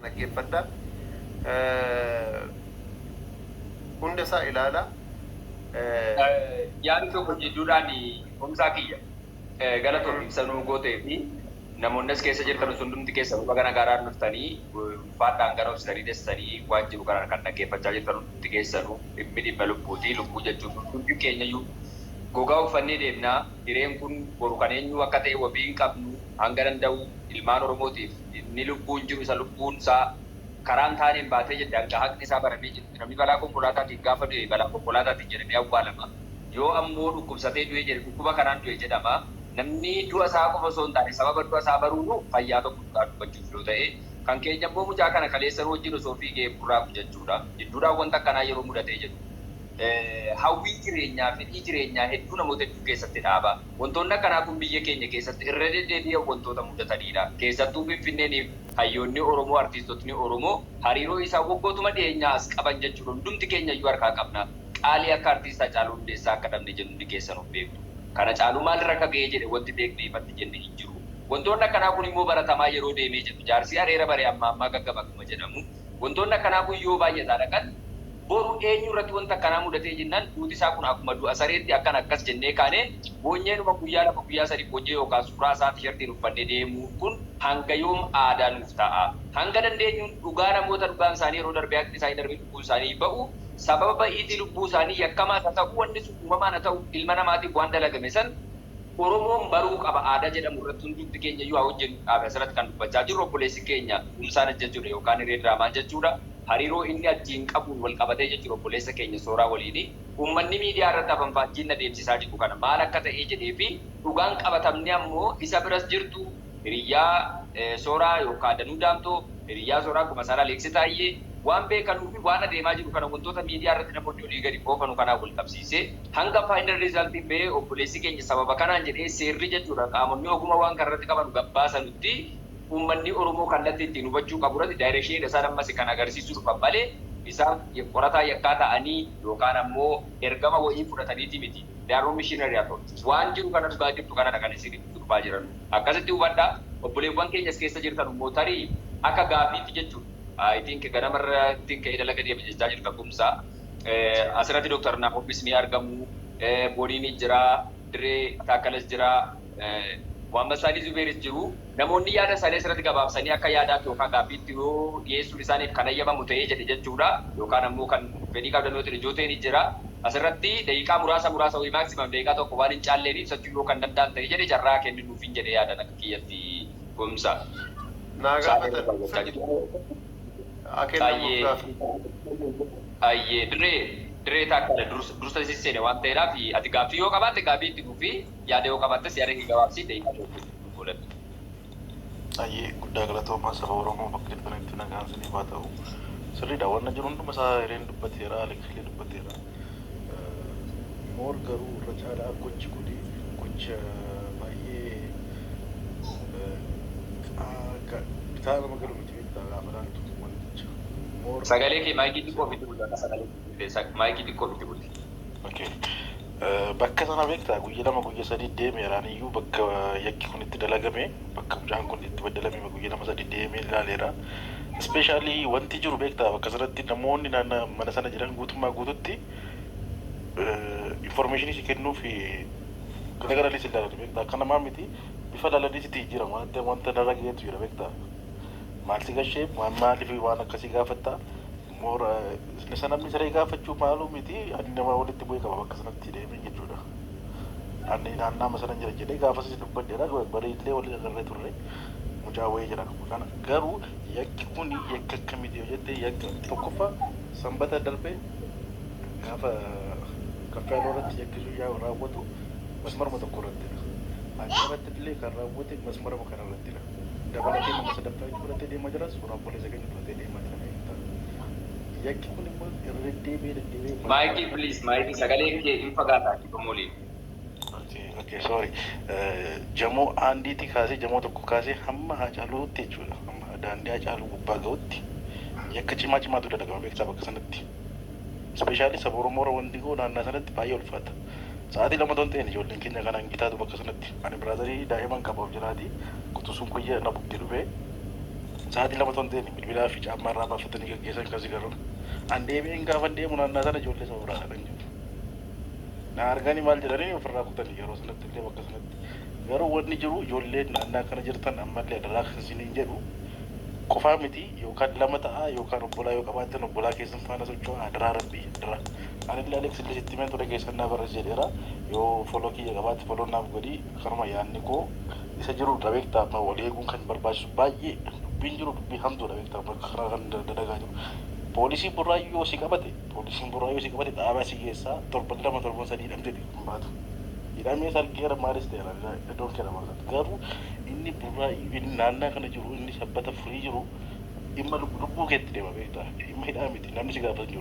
naggeeffadha. Hunda isaa ilaala. Yaadni tokko jidduudhaan homsaa kiyya galatoon ibsanuu gootee fi namoonni as keessa jirtan hundumti keessa luba kana garaan dhuftanii faadhaan gara obsitanii teessanii waan jiru kana kan dhaggeeffachaa jirtan hundumti keessanuu dhimma lubbuutii lubbuu jechuun hundi keenyayyuu gogaa uffannee deemnaa hireen kun boru kan eenyu akka ta'e wabii hin qabnu hanga danda'u ilmaan Oromootiif inni lubbuun jiru isa lubbuun isaa karaan taaneen baatee jedhe hanga haqni isaa baramee jiru namni balaa konkolaataatiin gaafa du'e balaa konkolaataatiin jedhamee awwaalama yoo ammoo dhukkubsatee du'e jedhe dhukkuba kanaan du'e jedhama namni du'a isaa qofa osoo hin taane sababa du'a isaa baruunu fayyaa tokko dhugaa dubbachuuf yoo ta'e kan keenya immoo mucaa kana kaleessan wajjin osoo fiigee burraafu jechuudha jidduudhaan wanta akkanaa yeroo mudatee jedhu hawwii jireenyaa fedhii jireenyaa hedduu namoota hedduu keessatti dhaaba. Wantoonni akkanaa kun biyya keenya keessatti irra deddeebi'an wantoota mudatanidha. Keessattuu Finfinneeniif hayyoonni Oromoo, artiistotni Oromoo hariiroo isaa waggootuma dhiyeenyaa as qaban jechuudha. Hundumti keenya iyyuu harkaa qabna. Qaalii akka artiistaa Haacaaluu Hundeessaa akka dhabne jennu hundi keessan of beektu. Kana Haacaaluu maalirra akka ga'ee jedhe wanti beeknee ifatti jenne hin jiru. Wantoonni akkanaa kun immoo baratamaa yeroo deemee jedhu jaarsii areera baree ammaa gaggabakuma jedhamu. Wantoonni akkanaa kun yoo baay'ataa dhaqan boru eenyu irratti wanta akkanaa mudatee jennaan duuti isaa kun akkuma du'a sareetti akkan akkas jennee kaanee boonyeenuma guyyaa lama guyyaa sadii boonyee yookaan suuraa isaa tiishartiin uffannee deemuu kun hanga yoom aadaa nuuf ta'a. Hanga dandeenyuun dhugaa namoota dhugaan isaanii yeroo darbee haqni isaanii darbee lubbuu isaanii ba'u sababa ba'iitii lubbuu isaanii yakkamaas haa ta'u wanni sun uumamaan haa ta'u ilma namaatiif waan dalagame san Oromoon baruu qaba aadaa jedhamu irratti hundumti keenya iyyuu haa hojjennu dhaabe asirratti kan dubbachaa jirru obboleessi keenya Kumsaan jechuudha yookaan Hiree Diraamaa jechuudha. Hariiroo inni achiin qabuun wal qabatee jechuudha obboleessa keenya Sooraa waliini. Uummanni miidiyaa irratti afanfaachiin adeemsisaa jiru kana maal akka ta'ee jedhee fi dhugaan qabatamni ammoo isa biras jirtu hiriyyaa Sooraa yookaan Danuu Daamtoo hiriyyaa Sooraa Kumasaraa Leeksii Taayyee waan beekanuu fi waan adeemaa jiru kana wantoota miidiyaa irratti namoonni olii gadi oofanu kanaan wal qabsiisee hanga faayinal riizaaltiin ba'ee obboleessi keenya sababa kanaan jedhee seerri jechuudha qaamonni ogummaa waan kana irratti qaban gabbaasanutti uummanni Oromoo kallattii ittiin hubachuu qabu irratti daayirekshinii isaan ammas kan agarsiisu dhufan malee isaan qorataa yakkaa ta'anii yookaan ammoo ergama wayii fudhataniiti miti. Daaroo mishiinarii haa ta'u waan jiru kana dhugaa jirtu kanadha kan isin dubbaa jiran. Akkasitti hubadhaa obboleewwan keenyas keessa jirtan immoo tarii akka gaafiitti jechuudha. I think ganamarratti ka'ee dalaga deema jechaa jirta Kumsaa. Asirratti Dooktar Naafofis ni argamu. Boodiin jira, Diree Taakkalas jira. Waan Saadii Zubeeris jiru namoonni yaada isaanii asirratti gabaabsanii akka yaadaatti yookaan gaaffiitti yoo dhiyeessuun isaaniif kan ayyamamu ta'ee jedhe jechuudha yookaan ammoo kan fedhii qabdannootiin ijooteen ni jira asirratti daqiiqaa muraasa wayii maaksimaam daqiiqaa tokko waan hin caalleen ibsachuu yoo kan danda'an ta'e jedhe carraa kenninuuf hin jedhe yaadan akka kiyyatti Kumsaa. Naa gaafatan. Ayyee Diree Taakkala dursa sisseene waan ta'eedhaaf ati gaaffii yoo qabaatte gaaffii itti dhufi yaada yoo qabaattes yaada kee gabaabsii daqiiqaa tokko godhatu. Ayyee guddaa galatoomaa saba Oromoo bakka jirtanitti nagaan isiniif haa ta'u. Sirriidha waan jiru hunduma isaa Hireen dubbateera, Aleksiilee dubbateera. Moor garuu irra caalaa gochi kuni gocha baay'ee bitaa nama galu miti beektaa gaafa laaltu wanticha. Sagalee kee maayikii xiqqoo ofitti bulata sagalee maayikii xiqqoo ofitti bulti. Okay. Bakka sana beektaa guyyaa lama guyyaa sadii deemeeraan iyyuu bakka yakki kun itti dalagame bakka mucaan kun itti badalame guyyaa lama sadii deemee ilaaleera. Ispeeshaalii wanti jiru beektaa bakka sanatti namoonni naannoo mana sana jiran guutummaa guututti informationii si kennuu fi garagaraa si ilaalatu beektaa akka namaa miti bifa ilaalanii sitti jira wanta narra geetu jira beektaa. Maal si gashee maaliif waan akkasii gaafattaa moora isa namni saree gaafachuu maaluu miti ani nama walitti bu'ee qaba bakka sanatti deemee jechuudha. Ani naannaa sana jira jedhee gaafa si dubbadheera bareedlee walii agarree turre mucaa wayii jedha kana garuu yakki kun yakka akkamiiti yoo jette yakka tokkoffaa sanbata darbee gaafa kaffaaloo irratti yakkisuu yaa raawwatu masmaruma tokko irrattidha. Ani irratti illee kan raawwate masmaruma kana irrattidha. Dabalatee nama sadaffaa itti fudhatee deemaa jira suuraa obboleessa keenya fudhatee deemaa jira. Yakki kun immoo irra deebi'ee Maayikii please maayikii sagalee kee hin fagaataa kibbamoliin. Okay, sorry. Jamoo aandiitii kaasee jamoo tokko kaasee hamma Haacaaluutti jechuudha. Hamma daandii Haacaaluu gubbaa ga'utti yakka cimaatu dalagama beektaa bakka sanatti. Ispeeshaalii saba Oromoo wanti koo naannaa sanatti baay'ee ulfaata. Sa'aatii lama toon ta'een ijoolleen keenya kanaan gitaatu bakka sanatti. Ani biraazarii daa'iman qabaaf jiraati. Kutusuun kuyya na bukkee dhufee sa'aatii lama ton ta'e bilbilaa fi caammaa irraa baafatanii gaggeessan kasi garuu an deebi'een gaafa deemu naannaa sana ijoollee isa biraadha kan jiru. Na arganii maal jedhanii ofirraa kutanii yeroo sanatti illee bakka sanatti garuu wanni jiru ijoolleen naannaa kana jirtan ammallee adaraa kan isiniin jedhu qofaa miti yookaan lama ta'a yookaan obbolaa yoo qabaatan obbolaa keessan faana socho'aa adaraa rabbii adaraa. Anillee Alex illee sitti meen ture keessan naa barreesse jedheera yoo foloo kiyya qabaate foloo naaf godhi karuma yaadni koo isa jiru beektaa amma wal eeguun kan barbaachisu baay'ee dubbiin jiru dubbii hamtuudha beektaa bakka kana kan dalagaa jiru. Poolisiin burraayyoo si qabate dhaabaa si keessaa torban lama torban sadii hidhamteeti kan baatu. Hidhamee sargeera maalis ta'eera iddoon kenna baasatu garuu inni burraayyoo inni naannaa kana jiru inni sabbata furii jiru dhimma lubbuu keetti deema beektaa dhimma hidhaa miti namni si gaafatu jiru.